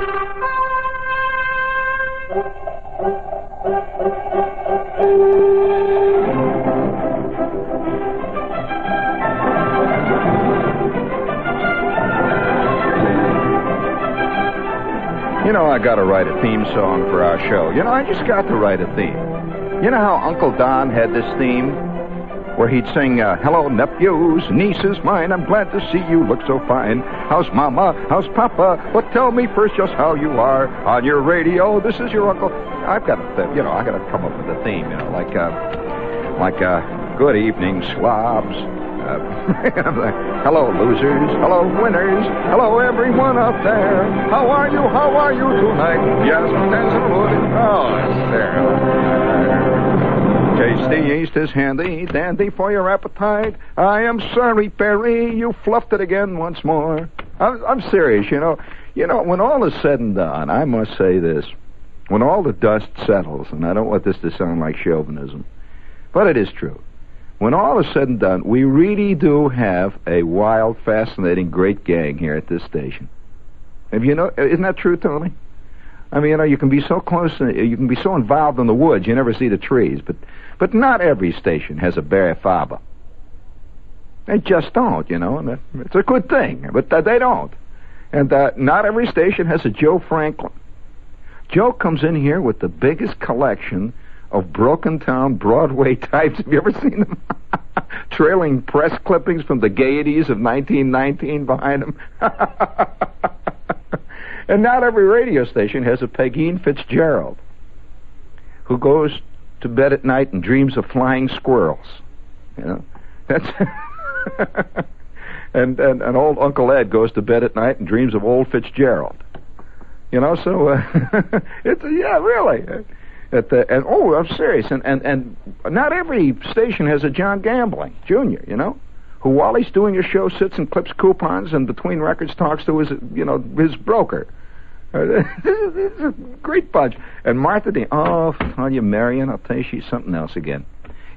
You know, I got to write a theme song for our show. You know, I just got to write a theme. You know how Uncle Don had this theme where he'd sing, hello, nephews, nieces mine, I'm glad to see you look so fine. How's Mama? How's Papa? But tell me first just how you are. On your radio, this is your uncle. I've got to, I got to come up with a theme, like good evening, slobs. Hello, losers. Hello, winners. Hello, everyone out there. How are you? How are you tonight? Yes, dancing wood. Oh, it's there. Tasty yeast is handy, dandy for your appetite. I am sorry, Perry, you fluffed it again once more. I'm serious, you know. When all is said and done, I must say this. When all the dust settles, and I don't want this to sound like chauvinism, but it is true. When all is said and done, we really do have a wild, fascinating, great gang here at this station. Isn't that true, Tony? I mean, you can be so close, you can be so involved in the woods, you never see the trees, but not every station has a Barry Faber. They just don't, and it's a good thing, but they don't. And not every station has a Joe Franklin. Joe comes in here with the biggest collection of broken town Broadway types. Have you ever seen them? Trailing press clippings from the gaieties of 1919 behind him. And not every radio station has a Pegeen Fitzgerald who goes to bed at night and dreams of flying squirrels. That's and old Uncle Ed goes to bed at night and dreams of old Fitzgerald. So it's really. I'm serious. And not every station has a John Gambling Jr., who while he's doing his show sits and clips coupons and between records talks to his broker. It's a great bunch. And Martha Dean, I'll tell you, Marion, I'll tell you, she's something else again.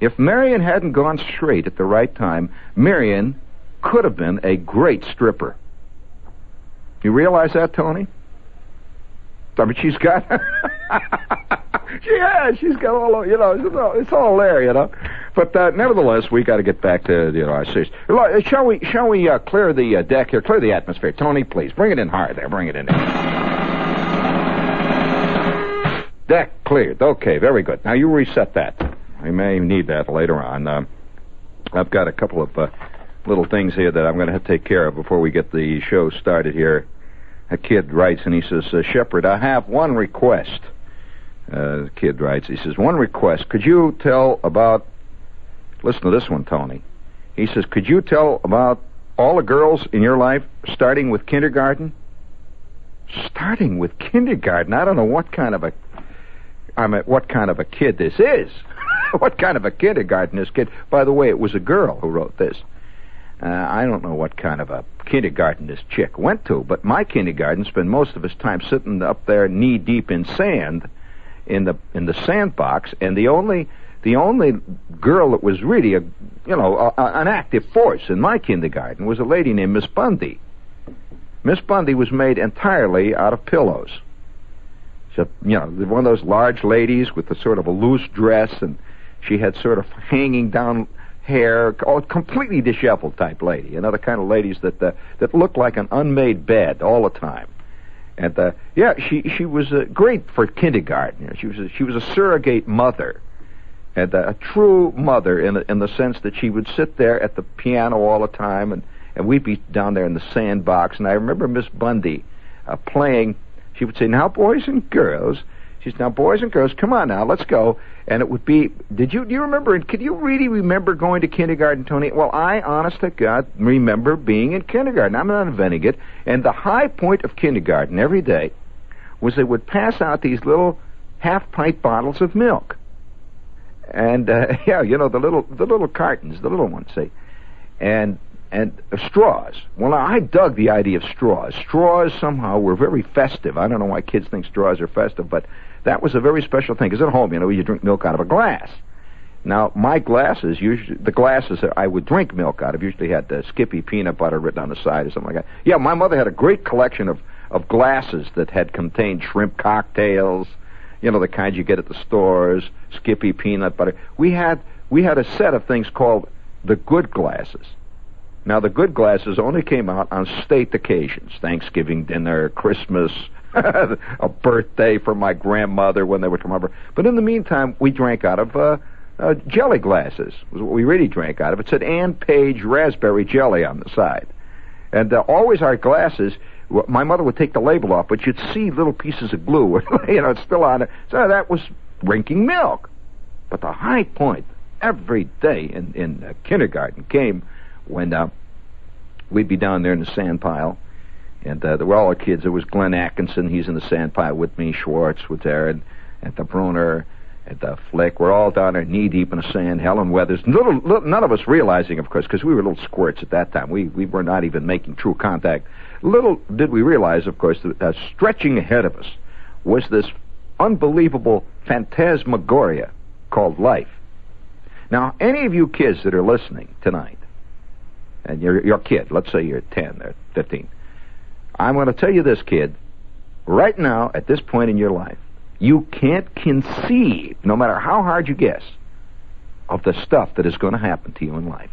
If Marion hadn't gone straight at the right time, Marion could have been a great stripper. You realize that, Tony? I mean, she's got... she's got all, it's all there, But nevertheless, we got to get back to, our series. Shall we clear the deck here, clear the atmosphere? Tony, please, bring it in hard there, bring it in there. Deck cleared. Okay, very good. Now you reset that. We may need that later on. I've got a couple of little things here that I'm going to have to take care of before we get the show started here. A kid writes, and he says, Shepherd, I have one request. The kid writes, he says, one request. Could you tell about... Listen to this one, Tony. He says, could you tell about all the girls in your life, starting with kindergarten? Starting with kindergarten? I don't know what kind of a kid this is. What kind of a kindergarten this kid... By the way, it was a girl who wrote this. I don't know what kind of a kindergarten this chick went to, but my kindergarten spent most of his time sitting up there knee-deep in sand in the sandbox, and the only girl that was really an active force in my kindergarten was a lady named Miss Bundy. Miss Bundy was made entirely out of pillows. So, one of those large ladies with a sort of a loose dress, and she had sort of hanging down hair, completely disheveled type lady. The kind of ladies that looked like an unmade bed all the time. And she was great for kindergarten. She was a surrogate mother, and a true mother in the sense that she would sit there at the piano all the time, and we'd be down there in the sandbox. And I remember Miss Bundy playing. She would say, "Now, boys and girls." She said, "Now, boys and girls, come on now, let's go." And it would be, do you remember, could you really remember going to kindergarten, Tony? Well, I, honest to God, remember being in kindergarten. I'm not inventing it. And the high point of kindergarten every day was they would pass out these little half-pint bottles of milk. And, the little cartons, the little ones, see. And straws. Well, I dug the idea of straws. Straws somehow were very festive. I don't know why kids think straws are festive, but that was a very special thing. Because at home, you drink milk out of a glass. Now, my glasses, the glasses that I would drink milk out of usually had Skippy peanut butter written on the side or something like that. Yeah, my mother had a great collection of glasses that had contained shrimp cocktails, you know, the kinds you get at the stores, Skippy peanut butter. We had a set of things called the good glasses. Now, the good glasses only came out on state occasions, Thanksgiving dinner, Christmas, a birthday for my grandmother when they were come over. But in the meantime, we drank out of jelly glasses, was what we really drank out of. It said Ann Page raspberry jelly on the side. And always our glasses, my mother would take the label off, but you'd see little pieces of glue, you know, it's still on it. So that was drinking milk. But the high point every day in kindergarten came when we'd be down there in the sand pile, and there were all the kids. There was Glenn Atkinson, he's in the sand pile with me. Schwartz was there, and the Bruner, and the Flick. We're all down there knee-deep in the sand. Helen Weathers. None of us realizing, of course, because we were little squirts at that time. We were not even making true contact. Little did we realize, of course, that stretching ahead of us was this unbelievable phantasmagoria called life. Now, any of you kids that are listening tonight, and you're a kid, let's say you're 10 or 15, I'm going to tell you this, kid, right now, at this point in your life, you can't conceive, no matter how hard you guess, of the stuff that is going to happen to you in life.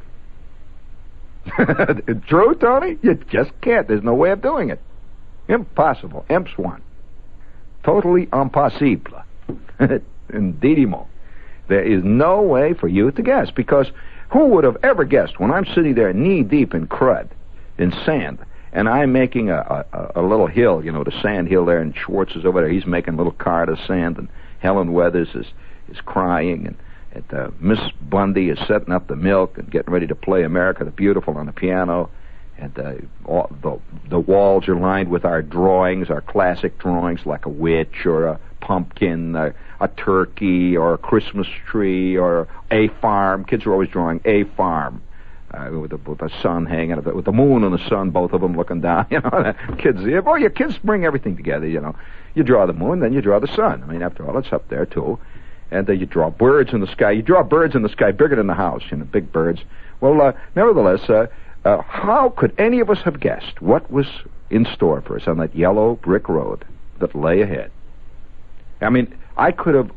True, Tony? You just can't. There's no way of doing it. Impossible. Imps one. Totally impossible. Indeedimo. There is no way for you to guess, because who would have ever guessed when I'm sitting there knee-deep in crud, in sand, and I'm making a little hill, you know, the sand hill there, and Schwartz is over there. He's making a little car of sand, and Helen Weathers is crying, and Miss Bundy is setting up the milk and getting ready to play America the Beautiful on the piano, and the walls are lined with our drawings, our classic drawings, like a witch or a pumpkin, a turkey or a Christmas tree or a farm. Kids are always drawing a farm. With the sun hanging, with the moon and the sun, both of them looking down, you know. Kids, boy, your kids bring everything together, you know. You draw the moon, then you draw the sun. I mean, after all, it's up there, too. And then you draw birds in the sky. You draw birds in the sky bigger than the house, you know, big birds. Well, nevertheless, how could any of us have guessed what was in store for us on that yellow brick road that lay ahead? I mean, I could have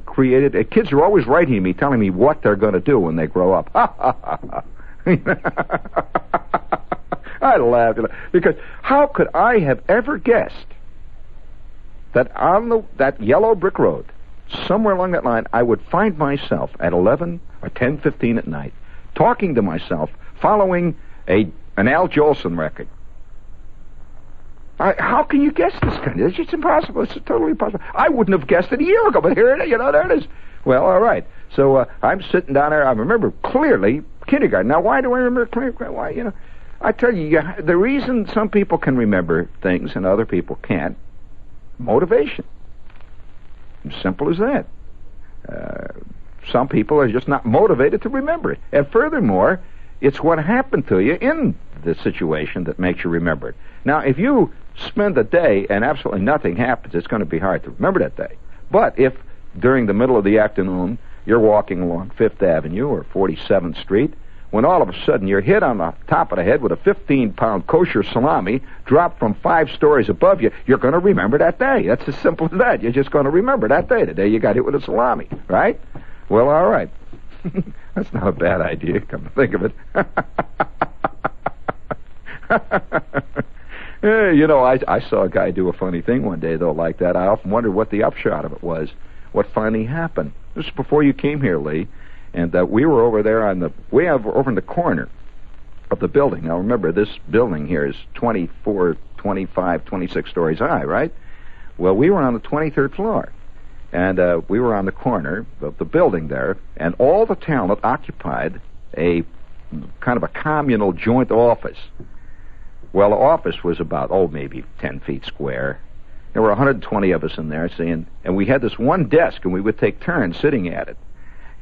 created. Kids are always writing me, telling me what they're going to do when they grow up. I laughed because how could I have ever guessed that on that yellow brick road, somewhere along that line, I would find myself at 11 or 10:15 at night, talking to myself, following an Al Jolson record. How can you guess this kind of thing? It's impossible. It's totally impossible. I wouldn't have guessed it a year ago, but here it is. You know, there it is. Well, all right. So I'm sitting down there. I remember clearly kindergarten. Now, why do I remember kindergarten? Why, you know, I tell you, the reason some people can remember things and other people can't, motivation. As simple as that. Some people are just not motivated to remember it. And furthermore, it's what happened to you in the situation that makes you remember it. Now, if you spend a day and absolutely nothing happens, it's going to be hard to remember that day. But if during the middle of the afternoon you're walking along 5th Avenue or 47th Street, when all of a sudden you're hit on the top of the head with a 15-pound kosher salami dropped from 5 stories above you, you're going to remember that day. That's as simple as that. You're just going to remember that day, the day you got hit with a salami, right? Well, all right. That's not a bad idea, come to think of it. You know, I saw a guy do a funny thing one day, though, like that. I often wondered what the upshot of it was, what finally happened. This was before you came here, Lee, and we were over there way over in the corner of the building. Now, remember, this building here is 24, 25, 26 stories high, right? Well, we were on the 23rd floor, and we were on the corner of the building there, and all the talent occupied a kind of a communal joint office. Well, the office was about, maybe 10 feet square. There were 120 of us in there, see, and we had this one desk, and we would take turns sitting at it.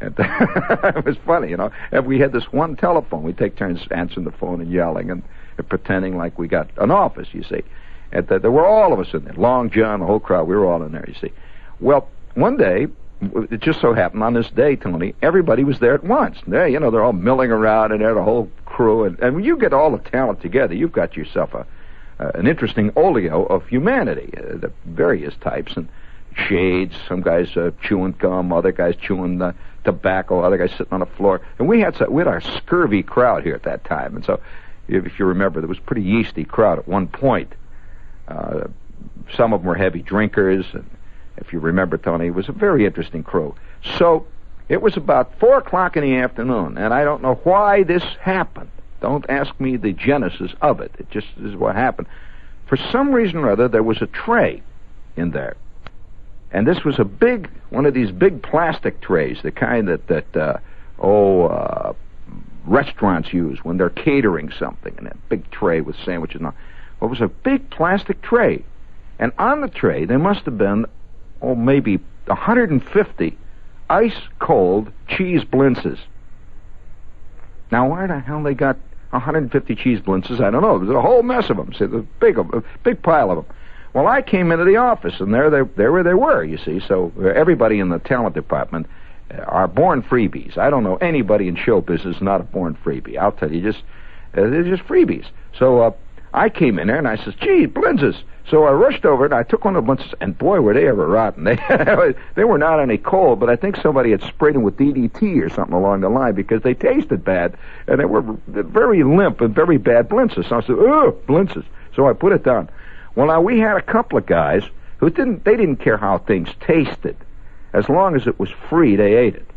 And it was funny, you know. And we had this one telephone. We'd take turns answering the phone and yelling and pretending like we got an office, you see. And there were all of us in there. Long John, the whole crowd, we were all in there, you see. Well, one day, it just so happened on this day, Tony, everybody was there at once. There, you know, they're all milling around in there, the whole crew. And when you get all the talent together, you've got yourself an interesting oleo of humanity, the various types, and shades, some guys chewing gum, other guys chewing tobacco, other guys sitting on the floor. And we had our scurvy crowd here at that time. And so, if you remember, there was a pretty yeasty crowd at one point. Some of them were heavy drinkers, and if you remember, Tony, it was a very interesting crew. So, it was about 4 o'clock in the afternoon, and I don't know why this happened. Don't ask me the genesis of it. It just is what happened. For some reason or other, there was a tray in there. And this was one of these big plastic trays, the kind that restaurants use when they're catering something, and a big tray with sandwiches and all. Well, it was a big plastic tray. And on the tray, there must have been, maybe 150 ice-cold cheese blintzes. Now, why the hell they got 150 cheese blintzes, I don't know. There's a whole mess of them. See, there's a big pile of them. Well, I came into the office, and there they were, you see. So everybody in the talent department are born freebies. I don't know anybody in show business not a born freebie. I'll tell you, they're just freebies. So I came in there, and I says, gee, blintzes. So I rushed over, and I took one of the blintzes, and boy, were they ever rotten. They were not any cold, but I think somebody had sprayed them with DDT or something along the line, because they tasted bad, and they were very limp and very bad blintzes. So I said, blintzes. So I put it down. Well, now, we had a couple of guys who didn't care how things tasted. As long as it was free, they ate it.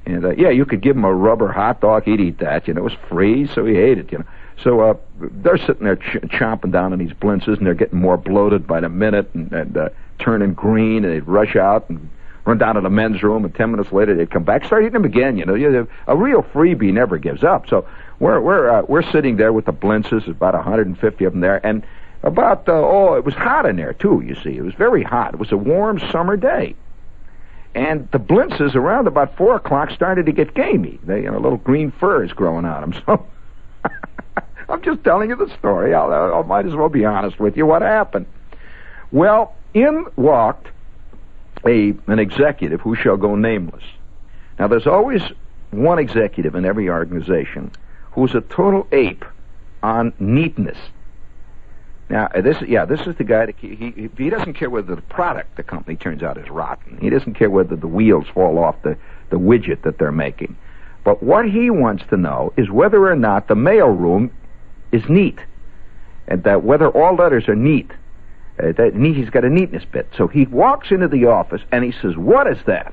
And, you could give them a rubber hot dog, he'd eat that, it was free, so he ate it, So, they're sitting there chomping down on these blintzes, and they're getting more bloated by the minute, and turning green, and they'd rush out and run down to the men's room, and 10 minutes later they'd come back, start eating them again, A real freebie never gives up. So, we're sitting there with the blintzes, about 150 of them there, and about, it was hot in there, too, you see. It was very hot. It was a warm summer day. And the blintzes, around about 4 o'clock, started to get gamey. They, little green fur is growing on them. So, I'm just telling you the story. I might as well be honest with you. What happened? Well, in walked an executive who shall go nameless. Now, there's always one executive in every organization who's a total ape on neatness. Now, this is the guy that he doesn't care whether the product the company turns out is rotten. He doesn't care whether the wheels fall off the widget that they're making. But what he wants to know is whether or not the mailroom is neat, and that whether all letters are neat. He's got a neatness bit. So he walks into the office, and he says, what is that?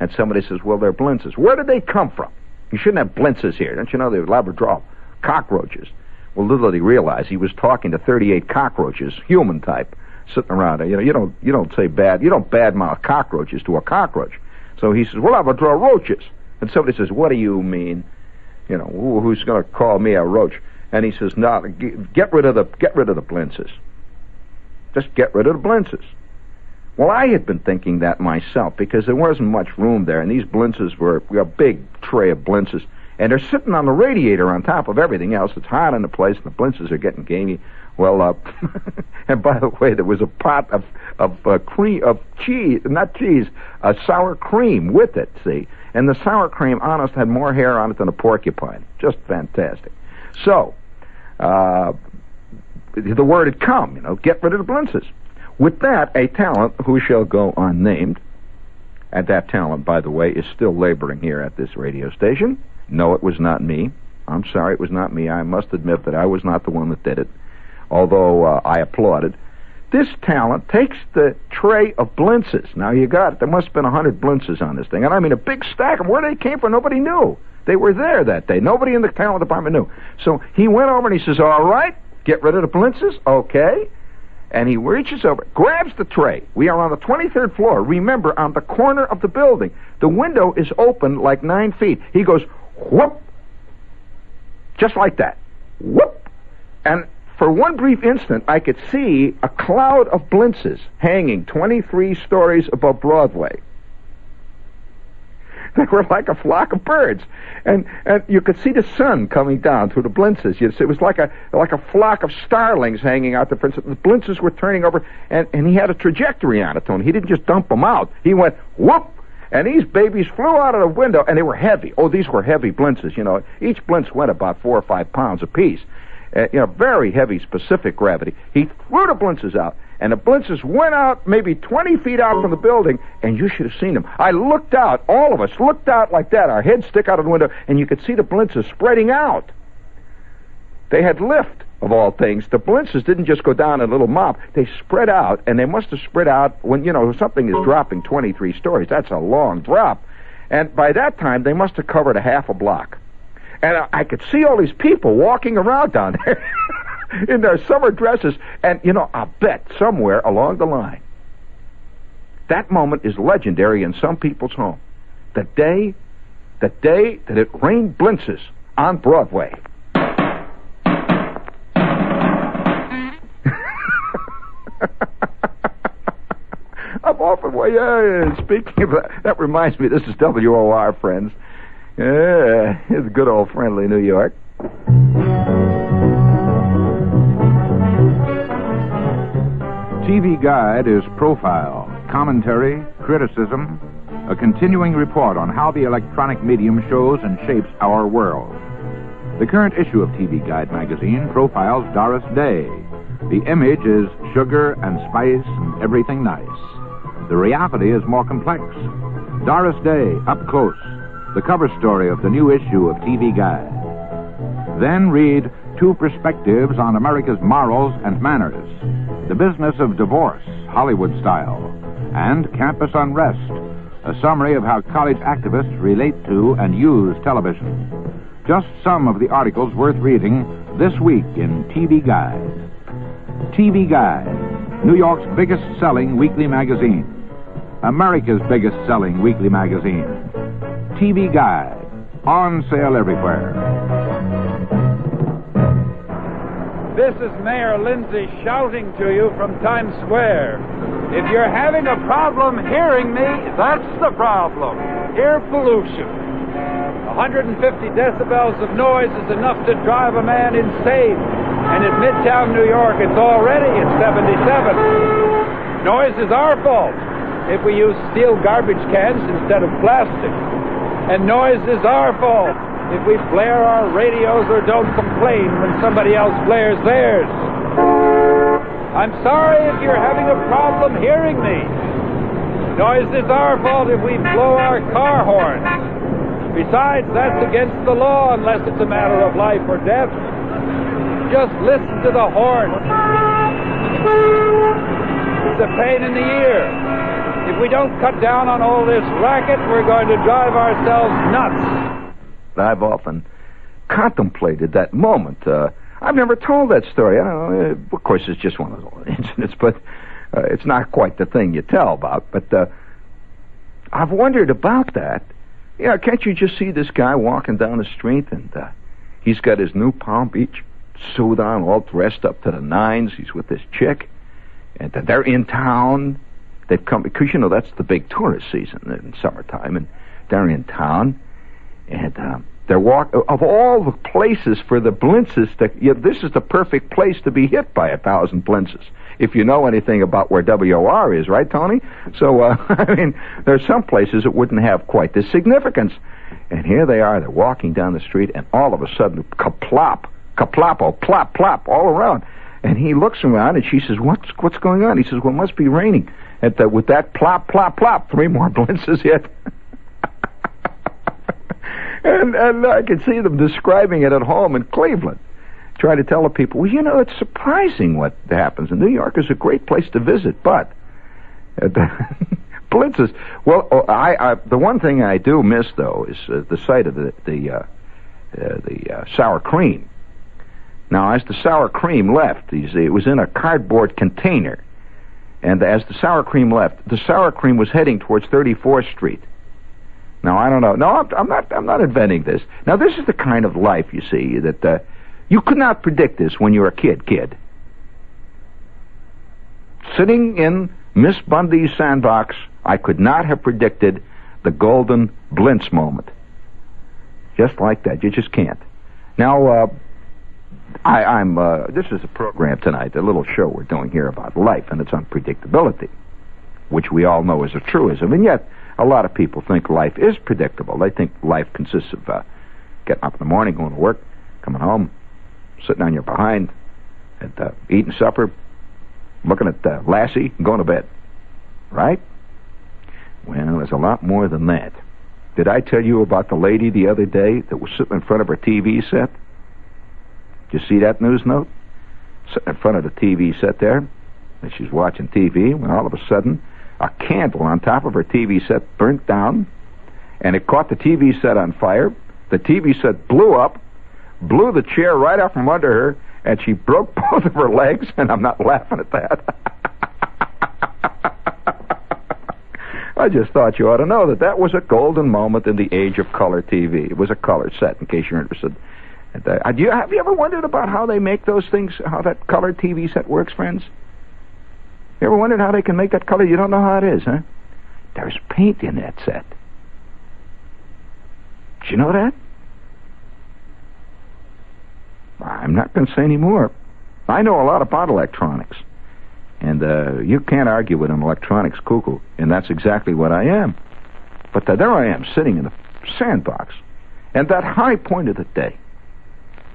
And somebody says, well, they're blintzes. Where did they come from? You shouldn't have blintzes here. Don't you know they're Labrador cockroaches? Well, little did he realize he was talking to 38 cockroaches, human type, sitting around there. You don't badmouth cockroaches to a cockroach. So he says, well, Labrador roaches. And somebody says, what do you mean? Who's going to call me a roach? And he says, no, get rid of the blintzes. Just get rid of the blintzes. Well, I had been thinking that myself, because there wasn't much room there, and these blintzes were a big tray of blintzes. And they're sitting on the radiator on top of everything else. It's hot in the place, and the blintzes are getting gamey. Well, and by the way, there was a pot of sour cream with it, see? And the sour cream, honest, had more hair on it than a porcupine. Just fantastic. So, the word had come, get rid of the blintzes. With that, a talent who shall go unnamed, and that talent, by the way, is still laboring here at this radio station. No, it was not me. I'm sorry, it was not me. I must admit that I was not the one that did it, although I applauded. This talent takes the tray of blintzes. Now, you got it. There must have been 100 blintzes on this thing. And I mean, a big stack of them. Where they came from, nobody knew. They were there that day. Nobody in the talent department knew. So he went over and he says, all right, get rid of the blintzes. Okay. And he reaches over, grabs the tray. We are on the 23rd floor. Remember, on the corner of the building. The window is open like 9 feet. He goes, whoop, just like that. Whoop. And for one brief instant, I could see a cloud of blintzes hanging 23 stories above Broadway. They were like a flock of birds. And you could see the sun coming down through the blintzes. It was like a flock of starlings hanging out there. For instance, the blintzes were turning over, and he had a trajectory on it, Tony. He didn't just dump them out. He went, whoop, and these babies flew out of the window, and they were heavy. Oh, these were heavy blintzes, Each blintz went about 4 or 5 pounds apiece. very heavy specific gravity. He threw the blintzes out, and the blintzes went out maybe 20 feet out from the building, and you should have seen them. I looked out, all of us looked out like that, our heads stick out of the window, and you could see the blintzes spreading out. They had lift, of all things. The blintzes didn't just go down in a little mop. They spread out, and they must have spread out when, something is dropping 23 stories. That's a long drop. And by that time, they must have covered a half a block. And I could see all these people walking around down there in their summer dresses. And, I'll bet somewhere along the line, that moment is legendary in some people's home. The day that it rained blintzes on Broadway. I'm often, speaking of that reminds me, this is WOR, friends. Yeah, it's good old friendly New York. TV Guide is profile, commentary, criticism, a continuing report on how the electronic medium shows and shapes our world. The current issue of TV Guide magazine profiles Doris Day. The image is sugar and spice and everything nice. The reality is more complex. Doris Day, up close, the cover story of the new issue of TV Guide. Then read Two Perspectives on America's Morals and Manners, the business of divorce, Hollywood style, and Campus Unrest, a summary of how college activists relate to and use television. Just some of the articles worth reading this week in TV Guide. TV Guide, New York's biggest-selling weekly magazine. America's biggest-selling weekly magazine. TV Guide, on sale everywhere. This is Mayor Lindsay shouting to you from Times Square. If you're having a problem hearing me, that's the problem. Air pollution. 150 decibels of noise is enough to drive a man insane. And in Midtown New York, it's already at 77. Noise is our fault if we use steel garbage cans instead of plastic. And noise is our fault if we flare our radios or don't complain when somebody else flares theirs. I'm sorry if you're having a problem hearing me. Noise is our fault if we blow our car horns. Besides, that's against the law unless it's a matter of life or death. Just listen to the horn. It's a pain in the ear. If we don't cut down on all this racket, we're going to drive ourselves nuts. I've often contemplated that moment. I've never told that story. I don't know, of course, it's just one of those incidents, but it's not quite the thing you tell about. But I've wondered about that. Can't you just see this guy walking down the street, and he's got his new Palm Beach suit on, all dressed up to the nines. He's with this chick, and they're in town. They've come because that's the big tourist season in summertime, and they're in town, and they're of all the places for the blintzes. This is the perfect place to be hit by 1,000 blintzes. If you know anything about where WOR is, right, Tony? So there's some places it wouldn't have quite this significance, and here they are. They're walking down the street, and all of a sudden, kaplop. Kaplapo, plop, plop, all around. And he looks around, and she says, what's going on? He says, well, it must be raining. With that plop, plop, plop, 3 more blintzes hit. and I can see them describing it at home in Cleveland. Trying to tell the people, well, it's surprising what happens. And New York is a great place to visit, but blintzes. Well, the one thing I do miss, though, is the sight of the sour cream. Now, as the sour cream left, it was in a cardboard container, and as the sour cream left, the sour cream was heading towards 34th Street. Now, I don't know. No, I'm not inventing this. Now, this is the kind of life, you see, that you could not predict this when you were a kid. Sitting in Miss Bundy's sandbox, I could not have predicted the golden blintz moment. Just like that. You just can't. Now, this is a program tonight, a little show we're doing here about life and its unpredictability, which we all know is a truism, and yet a lot of people think life is predictable. They think life consists of getting up in the morning, going to work, coming home, sitting on your behind, eating supper, looking at Lassie, and going to bed. Right? Well, there's a lot more than that. Did I tell you about the lady the other day that was sitting in front of her TV set? Did you see that news note? Sitting in front of the TV set there, and she's watching TV, when all of a sudden, a candle on top of her TV set burnt down, and it caught the TV set on fire. The TV set blew up, blew the chair right out from under her, and she broke both of her legs, and I'm not laughing at that. I just thought you ought to know that was a golden moment in the age of color TV. It was a color set, in case you're interested. Have you ever wondered about how they make those things, how that color TV set works, friends? You ever wondered how they can make that color? You don't know how it is, huh? There's paint in that set. Did you know that? I'm not going to say any more. I know a lot about electronics. And you can't argue with an electronics cuckoo, and that's exactly what I am. But there I am, sitting in the sandbox. And that high point of the day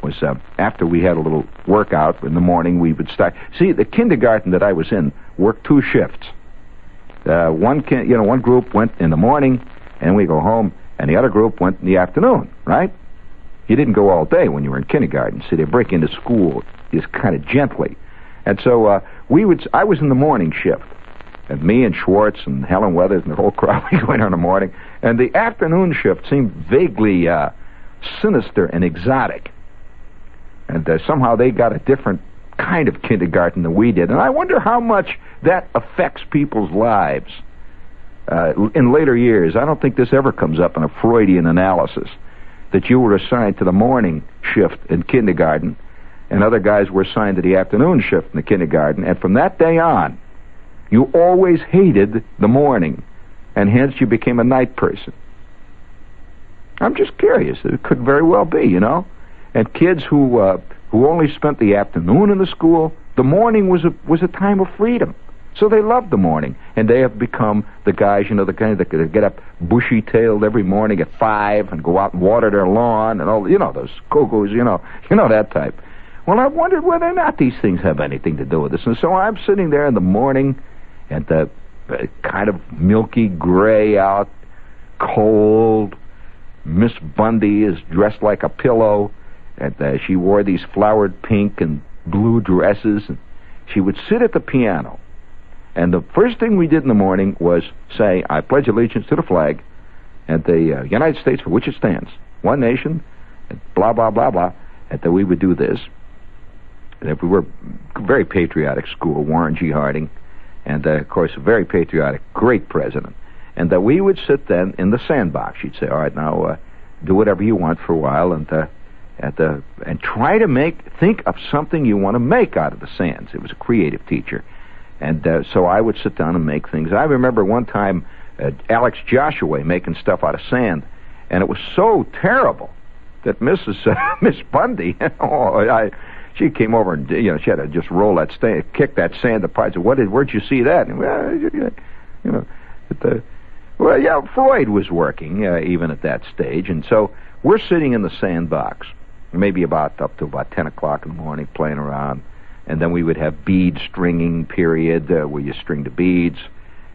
was after we had a little workout in the morning, we would start. See, the kindergarten that I was in worked 2 shifts. One group went in the morning, and we go home, and the other group went in the afternoon, right? You didn't go all day when you were in kindergarten. See, they break into school just kind of gently. And so I was in the morning shift, and me and Schwartz and Helen Weathers and the whole crowd, we went in the morning. And the afternoon shift seemed vaguely sinister and exotic. And somehow they got a different kind of kindergarten than we did. And I wonder how much that affects people's lives in later years. I don't think this ever comes up in a Freudian analysis, that you were assigned to the morning shift in kindergarten, and other guys were assigned to the afternoon shift in the kindergarten, and from that day on, you always hated the morning, and hence you became a night person. I'm just curious. It could very well be, you know. And kids who only spent the afternoon in the school, the morning was a time of freedom. So they loved the morning, and they have become the guys, you know, the kind that get up bushy-tailed every morning at 5 and go out and water their lawn and all, you know, those cuckoos, you know that type. Well, I wondered whether or not these things have anything to do with this. And so I'm sitting there in the morning, and the kind of milky gray out, cold. Miss Bundy is dressed like a pillow, and she wore these flowered pink and blue dresses, and she would sit at the piano. And the first thing we did in the morning was say, I pledge allegiance to the flag and the United States for which it stands, one nation, and blah, blah, blah, blah, and that we would do this. And if we were a very patriotic school, Warren G. Harding, and, of course, a very patriotic, great president, and that we would sit then in the sandbox. She'd say, all right, now do whatever you want for a while, and try to think of something you want to make out of the sands. It was a creative teacher. And so I would sit down and make things. I remember one time Alex Joshua making stuff out of sand, and it was so terrible that Miss Bundy, she came over and she had to just roll that kick that sand apart. So where'd you see that? And, Freud was working even at that stage, and so we're sitting in the sandbox, maybe up to about 10 o'clock in the morning, playing around. And then we would have bead stringing period where you string the beads.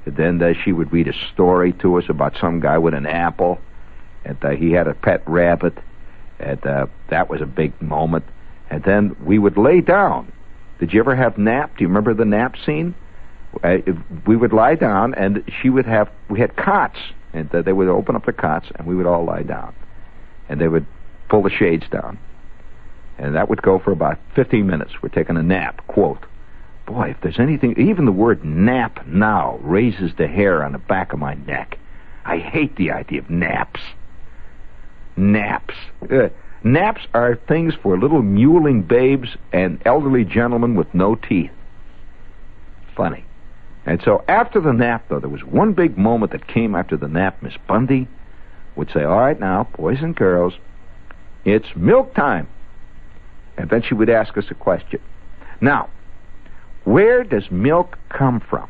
And then she would read a story to us about some guy with an apple. And he had a pet rabbit. And that was a big moment. And then we would lay down. Did you ever have nap? Do you remember the nap scene? We would lie down, and we had cots. And they would open up the cots, and we would all lie down. And they would pull the shades down. And that would go for about 15 minutes. We're taking a nap, quote. Boy, if there's anything, even the word nap now raises the hair on the back of my neck. I hate the idea of naps. Naps. Naps are things for little mewling babes and elderly gentlemen with no teeth. Funny. And so after the nap, though, there was one big moment that came after the nap. Miss Bundy would say, all right now, boys and girls, it's milk time. And then she would ask us a question. Now, where does milk come from?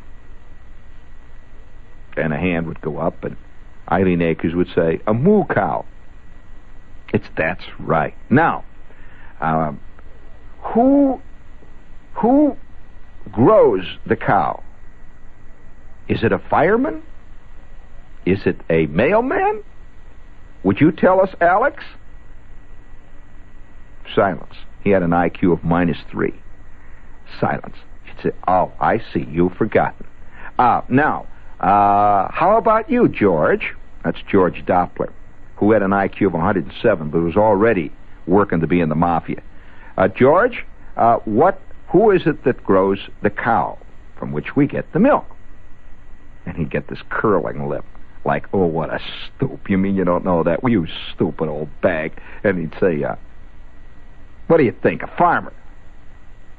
And a hand would go up, and Eileen Akers would say, a moo cow. That's right. Now, who grows the cow? Is it a fireman? Is it a mailman? Would you tell us, Alex? Silence. He had an IQ of -3. Silence. She'd say, oh, I see. You've forgotten. Now, how about you, George? That's George Doppler, who had an IQ of 107, but was already working to be in the mafia. George, who is it that grows the cow from which we get the milk? And he'd get this curling lip, like, oh, what a stoop. You mean you don't know that? Well, you stupid old bag. And he'd say, what do you think, a farmer?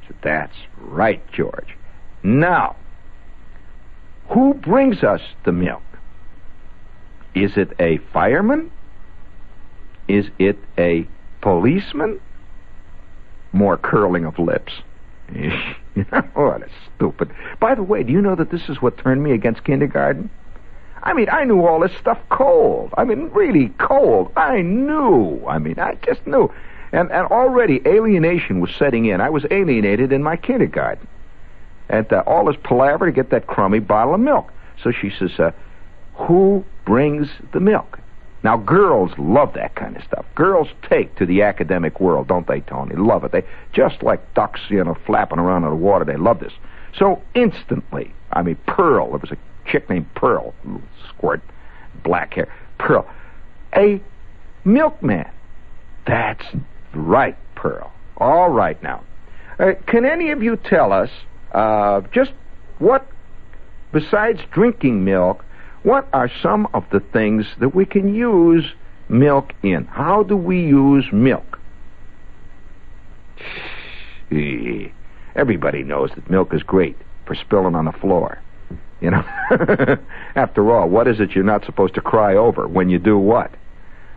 I said, that's right, George. Now, who brings us the milk? Is it a fireman? Is it a policeman? More curling of lips. What a stupid. By the way, do you know that this is what turned me against kindergarten? I mean, I knew all this stuff cold. I mean, really cold. I just knew. And already alienation was setting in. I was alienated in my kindergarten. And all this palaver to get that crummy bottle of milk. So she says, who brings the milk? Now, girls love that kind of stuff. Girls take to the academic world, don't they, Tony? Love it. They just like ducks, flapping around in the water. They love this. So instantly, Pearl. There was a chick named Pearl, squirt, black hair. Pearl, a milkman. That's right, Pearl. All right now. Can any of you tell us just what, besides drinking milk, what are some of the things that we can use milk in? How do we use milk? Everybody knows that milk is great for spilling on the floor. After all, what is it you're not supposed to cry over when you do what?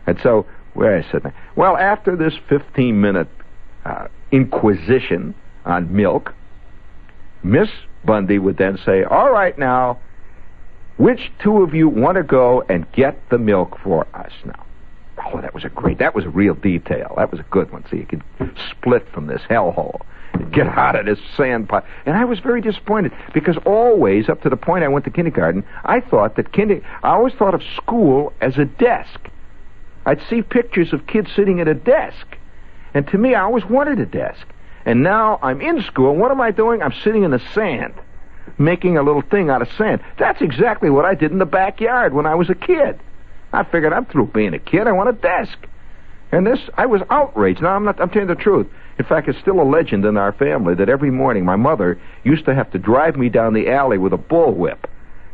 And so, where is it? Well, after this 15-minute inquisition on milk, Miss Bundy would then say, all right now, which two of you want to go and get the milk for us now? Oh, that was a real detail. That was a good one. So you could split from this hellhole and get out of this sandpit. And I was very disappointed because always, up to the point I went to kindergarten, I thought that I always thought of school as a desk. I'd see pictures of kids sitting at a desk. And to me, I always wanted a desk. And now I'm in school. What am I doing? I'm sitting in the sand, making a little thing out of sand. That's exactly what I did in the backyard when I was a kid. I figured I'm through being a kid. I want a desk. And I was outraged. Now, I'm telling you the truth. In fact, it's still a legend in our family that every morning my mother used to have to drive me down the alley with a bullwhip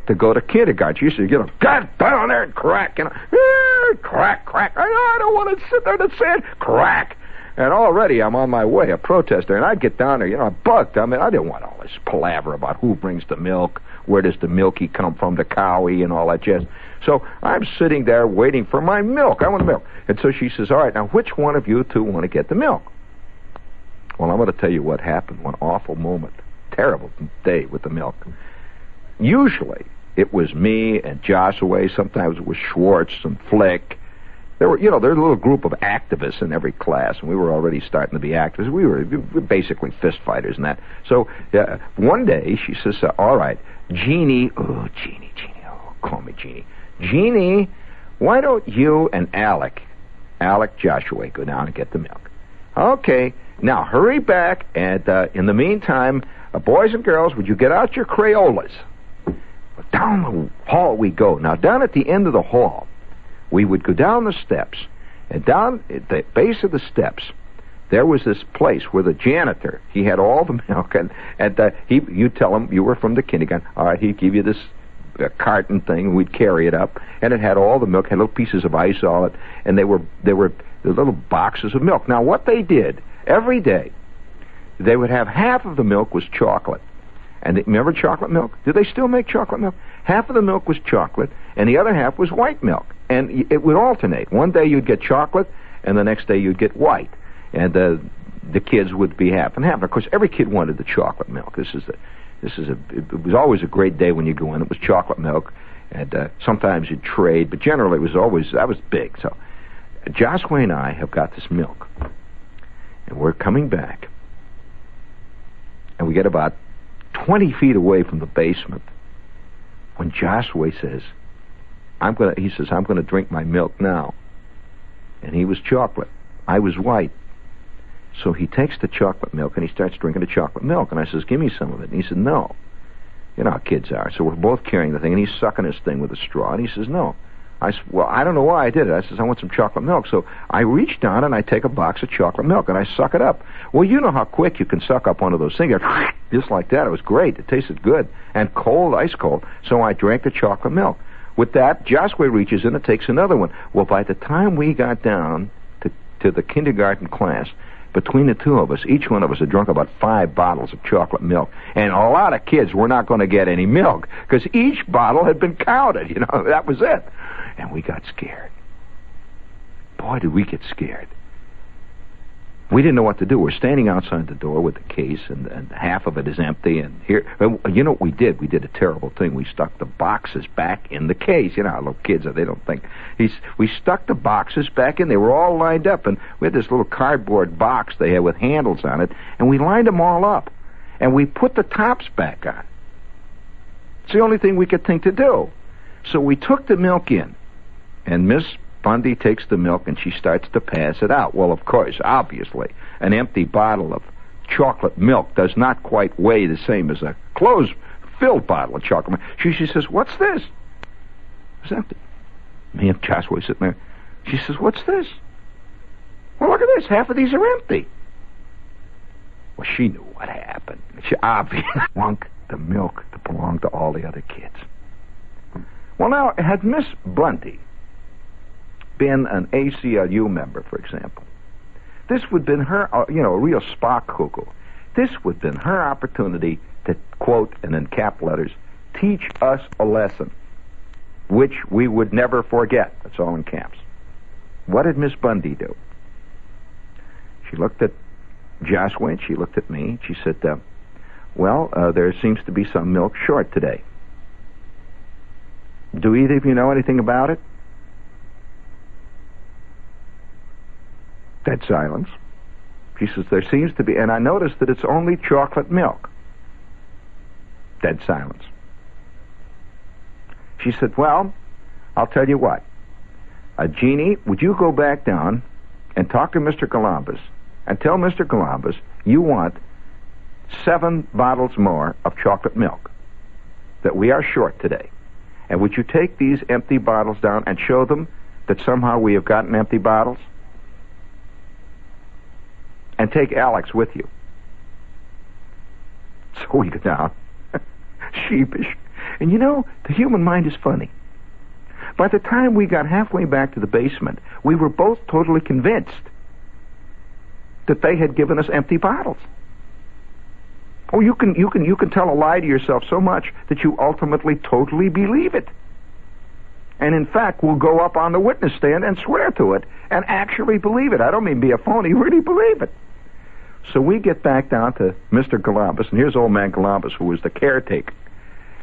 to go to kindergarten. She used to get down there and crack, crack, crack. I don't want to sit there in the sand. Crack. And already I'm on my way, a protester, and I'd get down there, I'm bugged. I didn't want all this palaver about who brings the milk, where does the milky come from, the cowie, and all that jazz. So I'm sitting there waiting for my milk. I want milk. And so she says, all right, now which one of you two want to get the milk? Well, I'm going to tell you what happened, one awful moment, terrible day with the milk. Usually it was me and Joshua, sometimes it was Schwartz and Flick. There were, there's a little group of activists in every class, and we were already starting to be activists. We were basically fist fighters and that. So one day she says, all right, Jeannie, call me Jeannie. Jeannie, why don't you and Alec Joshua, go down and get the milk? Okay, now hurry back, and in the meantime, boys and girls, would you get out your Crayolas? Down the hall we go. Now, down at the end of the hall, we would go down the steps, and down at the base of the steps, there was this place where the janitor, he had all the milk, and you tell him you were from the kindergarten. All right, he'd give you this carton thing, we'd carry it up, and it had all the milk, had little pieces of ice on it, and they were the little boxes of milk. Now, what they did every day, they would have half of the milk was chocolate. And remember chocolate milk? Do they still make chocolate milk? Half of the milk was chocolate, and the other half was white milk. And it would alternate. One day you'd get chocolate, and the next day you'd get white. And the kids would be half and half. And of course, every kid wanted the chocolate milk. It was always a great day when you go in. It was chocolate milk, and sometimes you'd trade, but generally that was big. So Joshua and I have got this milk, and we're coming back, And we get about 20 feet away from the basement when Joshua says, I'm going to drink my milk now. And he was chocolate. I was white. So he takes the chocolate milk and he starts drinking the chocolate milk. And I says, give me some of it. And he said, no. You know how kids are. So we're both carrying the thing, and he's sucking his thing with a straw. And he says, no. I said, well, I don't know why I did it. I says, I want some chocolate milk. So I reach down and I take a box of chocolate milk and I suck it up. Well, you know how quick you can suck up one of those things. Just like that. It was great. It tasted good. And cold, ice cold. So I drank the chocolate milk. With that, Joshua reaches in and takes another one. Well, by the time we got down to the kindergarten class, between the two of us, each one of us had drunk about 5 bottles of chocolate milk. And a lot of kids were not going to get any milk because each bottle had been counted. You know, that was it. And we got scared. Boy, did we get scared. We didn't know what to do. We're standing outside the door with the case, and half of it is empty. And here, you know what we did? We did a terrible thing. We stuck the boxes back in the case. You know how little kids are. They don't think. We stuck the boxes back in. They were all lined up, and we had this little cardboard box they had with handles on it, and we lined them all up. And we put the tops back on. It's the only thing we could think to do. So we took the milk in, and Miss Bundy takes the milk and she starts to pass it out. Well, of course, obviously, an empty bottle of chocolate milk does not quite weigh the same as a closed-filled bottle of chocolate milk. She says, what's this? It's empty. Me and Joshua sitting there. She says, what's this? Well, look at this. Half of these are empty. Well, she knew what happened. She obviously drunk the milk that belonged to all the other kids. Well, now, had Miss Bundy been an ACLU member, for example, this would have been her, a real Spock cuckoo. This would have been her opportunity to, quote, and in cap letters, teach us a lesson, which we would never forget. That's all in caps. What did Miss Bundy do? She looked at Joshua and she looked at me. She said, there seems to be some milk short today. Do either of you know anything about it? Dead silence. She says, there seems to be, and I noticed that it's only chocolate milk. Dead silence. She said, well, I'll tell you what. Jeannie, would you go back down and talk to Mr. Columbus and tell Mr. Columbus you want 7 bottles more of chocolate milk, that we are short today. And would you take these empty bottles down and show them that somehow we have gotten empty bottles? And take Alex with you. So we go down, sheepish. And the human mind is funny. By the time we got halfway back to the basement, we were both totally convinced that they had given us empty bottles. Oh, you can tell a lie to yourself so much that you ultimately totally believe it. And in fact, we'll go up on the witness stand and swear to it and actually believe it. I don't mean be a phony, really believe it. So we get back down to Mr. Columbus, and here's old man Columbus, who was the caretaker.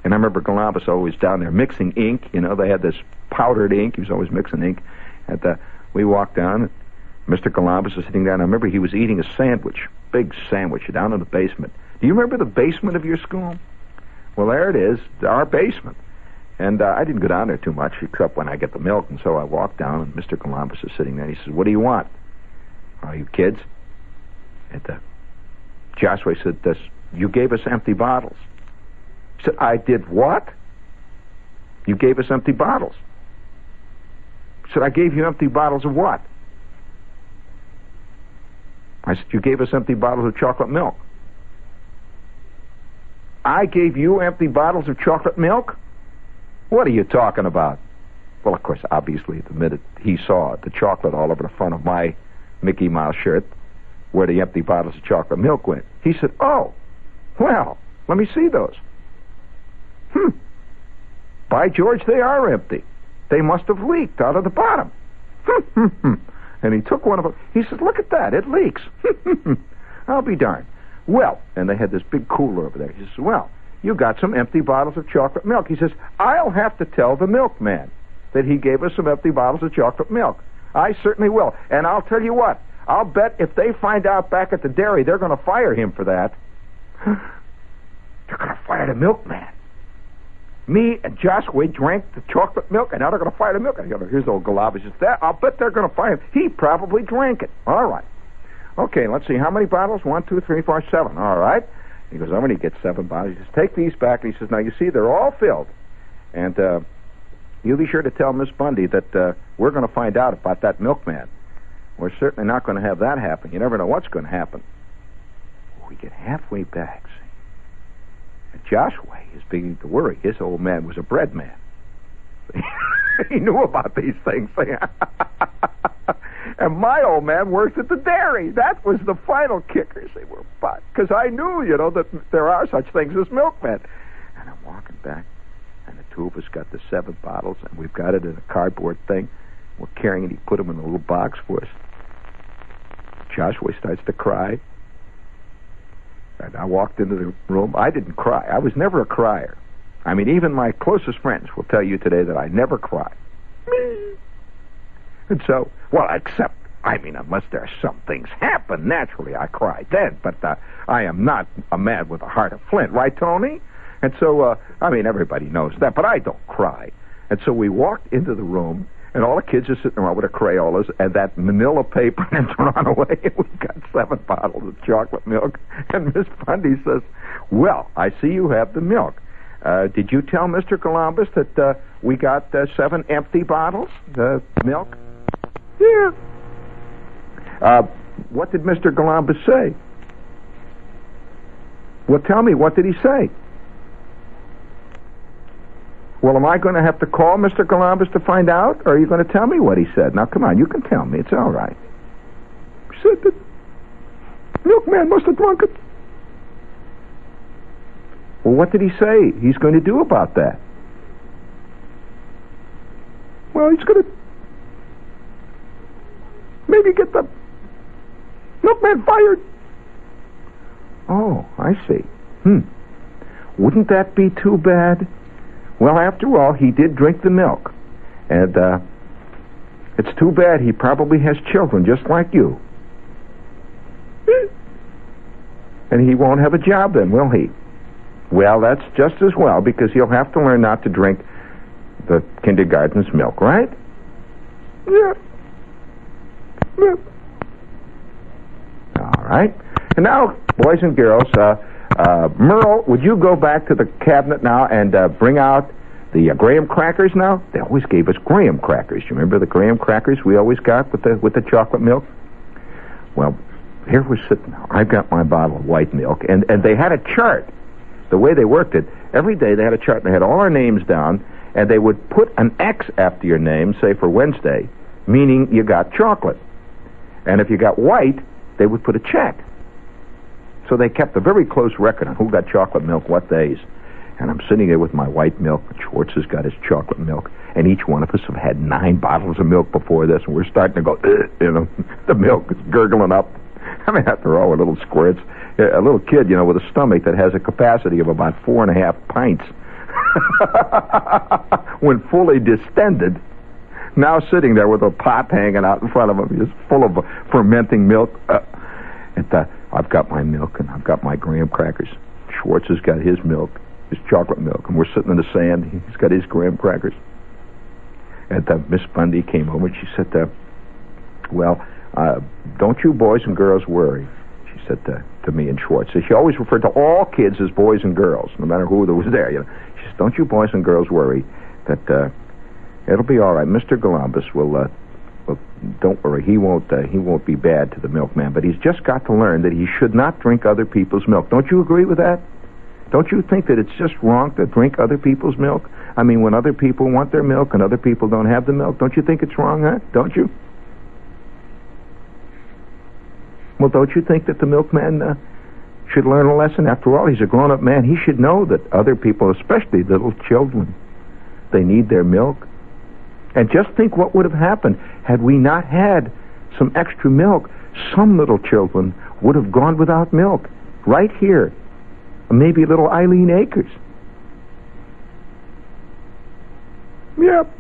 And I remember Columbus always down there mixing ink. They had this powdered ink. He was always mixing ink. We walked down, and Mr. Columbus was sitting down. I remember he was eating a sandwich, big sandwich, down in the basement. Do you remember the basement of your school? Well, there it is, our basement. And I didn't go down there too much, except when I get the milk. And so I walked down, and Mr. Columbus is sitting there. He says, what do you want? Are you kids? And Joshua said, you gave us empty bottles. He said, I did what? You gave us empty bottles. He said, I gave you empty bottles of what? I said, you gave us empty bottles of chocolate milk. I gave you empty bottles of chocolate milk? What are you talking about? Well, of course, obviously, the minute he saw the chocolate all over the front of my Mickey Mouse shirt, where the empty bottles of chocolate milk went, he said, oh, well, let me see those. By George, they are empty. They must have leaked out of the bottom. And he took one of them. He said, look at that, it leaks. I'll be darned. Well, and they had this big cooler over there. He says, well, you got some empty bottles of chocolate milk. He says, I'll have to tell the milkman that he gave us some empty bottles of chocolate milk. I certainly will. And I'll tell you what, I'll bet if they find out back at the dairy, they're going to fire him for that. They're going to fire the milkman. Me and Joshua drank the chocolate milk, and now they're going to fire the milk. Here's old Galaba. He says, I'll bet they're going to fire him. He probably drank it. All right. Okay, let's see. How many bottles? 1, 2, 3, 4, 7. All right. He goes, I'm going to get 7 bottles. He says, take these back. And he says, now, you see, they're all filled. And you be sure to tell Miss Bundy that we're going to find out about that milkman. We're certainly not going to have that happen. You never know what's going to happen. We get halfway back, see. And Joshua is beginning to worry. His old man was a bread man. He knew about these things. And my old man worked at the dairy. That was the final kicker. See, we're but because I knew, that there are such things as milkmen. And I'm walking back, and the two of us got the 7 bottles, and we've got it in a cardboard thing. We're carrying it. He put them in a little box for us. Joshua starts to cry. And I walked into the room. I didn't cry. I was never a crier. I mean, even my closest friends will tell you today that I never cry. And so, except, unless there are some things happen, naturally I cry then. But I am not a man with a heart of flint, right, Tony? And so, everybody knows that, but I don't cry. And so we walked into the room, and all the kids are sitting around with their Crayolas and that manila paper and drawn away. We've got 7 bottles of chocolate milk. And Miss Bundy says, well, I see you have the milk. Did you tell Mr. Columbus that we got 7 empty bottles of milk? Yeah. What did Mr. Columbus say? Well, tell me, what did he say? Well, am I going to have to call Mr. Columbus to find out, or are you going to tell me what he said? Now, come on, you can tell me. It's all right. He said that milkman must have drunk it. Well, what did he say he's going to do about that? Well, he's going to maybe get the milkman fired. Oh, I see. Wouldn't that be too bad? Well, after all, he did drink the milk. And it's too bad. He probably has children just like you. And he won't have a job then, will he? Well, that's just as well, because he'll have to learn not to drink the kindergarten's milk, right? Yeah. All right. And now, boys and girls, Merle, would you go back to the cabinet now and bring out the graham crackers now? They always gave us graham crackers. You remember the graham crackers we always got with the chocolate milk? Well, here we're sitting now. I've got my bottle of white milk, and they had a chart. The way they worked it, every day they had a chart, and they had all our names down, and they would put an X after your name, say for Wednesday, meaning you got chocolate. And if you got white, they would put a check. So they kept a very close record on who got chocolate milk what days. And I'm sitting there with my white milk. Schwartz has got his chocolate milk. And each one of us have had 9 bottles of milk before this. And we're starting to go, the milk is gurgling up. After all, we're little squirts. A little kid, with a stomach that has a capacity of about 4.5 pints. When fully distended, now sitting there with a pot hanging out in front of him, just full of fermenting milk. I've got my milk, and I've got my graham crackers. Schwartz has got his milk, his chocolate milk, and we're sitting in the sand. He's got his graham crackers. And Miss Bundy came over, and she said, don't you boys and girls worry, she said to me and Schwartz. So she always referred to all kids as boys and girls, no matter who was there. She said, don't you boys and girls worry, that it'll be all right. Mr. Columbus will don't worry, he won't be bad to the milkman, but he's just got to learn that he should not drink other people's milk. Don't you agree with that? Don't you think that it's just wrong to drink other people's milk? When other people want their milk and other people don't have the milk, don't you think it's wrong, huh? Don't you? Well, don't you think that the milkman should learn a lesson? After all, he's a grown-up man. He should know that other people, especially little children, they need their milk. And just think what would have happened had we not had some extra milk. Some little children would have gone without milk right here. Maybe little Eileen Akers. Yep.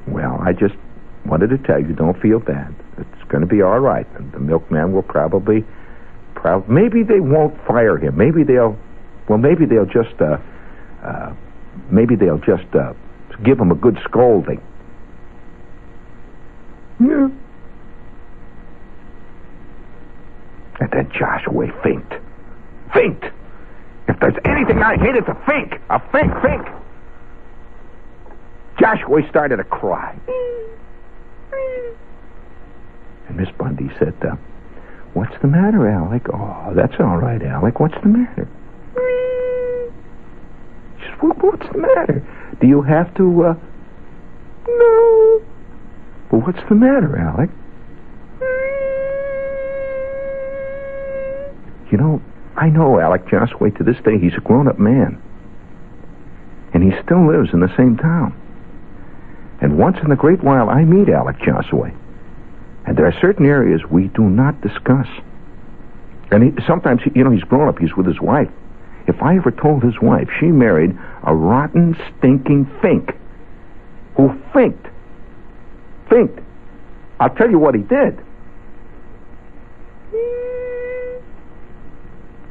Well, I just wanted to tell you, don't feel bad. It's going to be all right. And the milkman will probably trial. Maybe they won't fire him. Maybe they'll just give him a good scolding. Yeah. And then Joshua finked. Finked! If there's anything I hate, it's a fink! A fink! Joshua started to cry. And Miss Bundy said, what's the matter, Alec? Oh, that's all right, Alec. What's the matter? She said, what's the matter? Do you have to, No. Well, what's the matter, Alec? You know, I know Alec Joshua. To this day, he's a grown-up man. And he still lives in the same town. And once in a great while, I meet Alec Joshua. And there are certain areas we do not discuss. And sometimes, he's grown up. He's with his wife. If I ever told his wife she married a rotten, stinking fink who finked, I'll tell you what he did.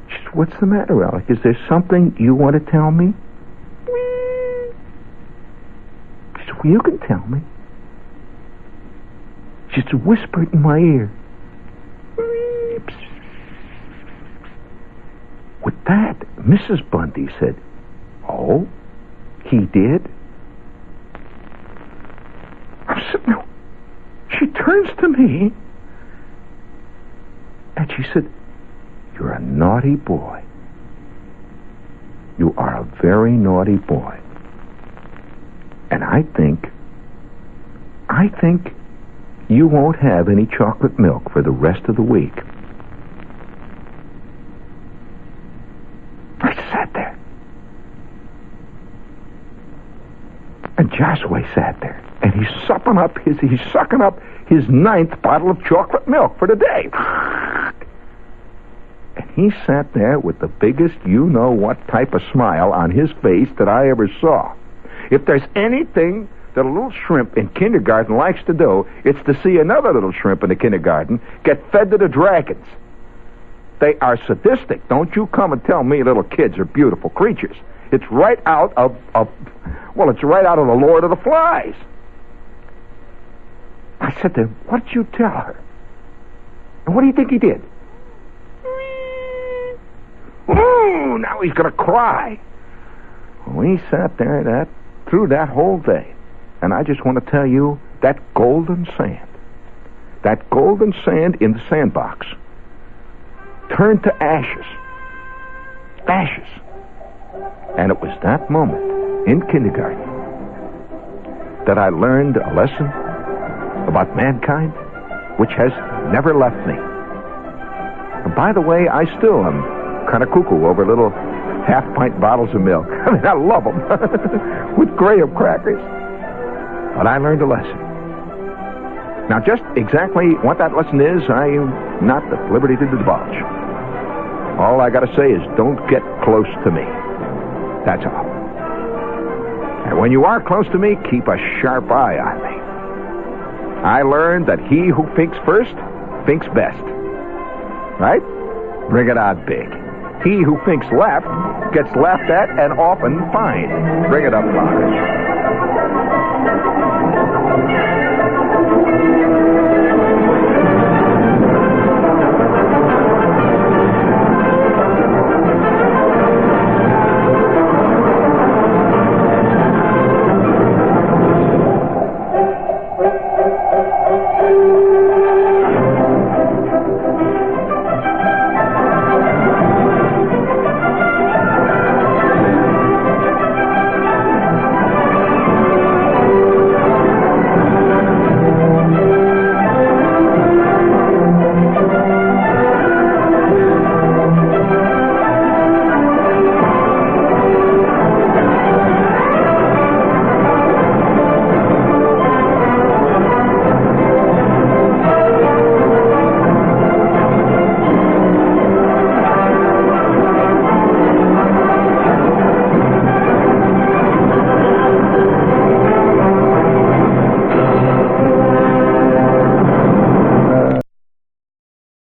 She said, what's the matter, Alec? Is there something you want to tell me? She said, well, you can tell me. She said, whisper it in my ear. With that, Mrs. Bundy said, oh, he did? I said, no. She turns to me, and she said, you're a naughty boy. You are a very naughty boy. And I think you won't have any chocolate milk for the rest of the week. I sat there. And Joshua sat there. And he's sucking up his 9th bottle of chocolate milk for the day. And he sat there with the biggest you-know-what type of smile on his face that I ever saw. If there's anything that a little shrimp in kindergarten likes to do, it's to see another little shrimp in the kindergarten get fed to the dragons. They are sadistic. Don't you come and tell me little kids are beautiful creatures. It's right out of the Lord of the Flies. I said to him, what did you tell her? And what do you think he did? Ooh, now he's going to cry. We sat there through that whole day. And I just want to tell you, that golden sand in the sandbox turned to ashes. Ashes. And it was that moment in kindergarten that I learned a lesson about mankind which has never left me. And by the way, I still am kind of cuckoo over little half-pint bottles of milk. I mean, I love them. With graham crackers. But I learned a lesson. Now, just exactly what that lesson is, I am not at liberty to divulge. All I got to say is don't get close to me. That's all. And when you are close to me, keep a sharp eye on me. I learned that he who thinks first thinks best. Right? Bring it on big. He who thinks left gets laughed at and often fined. Bring it up, Father.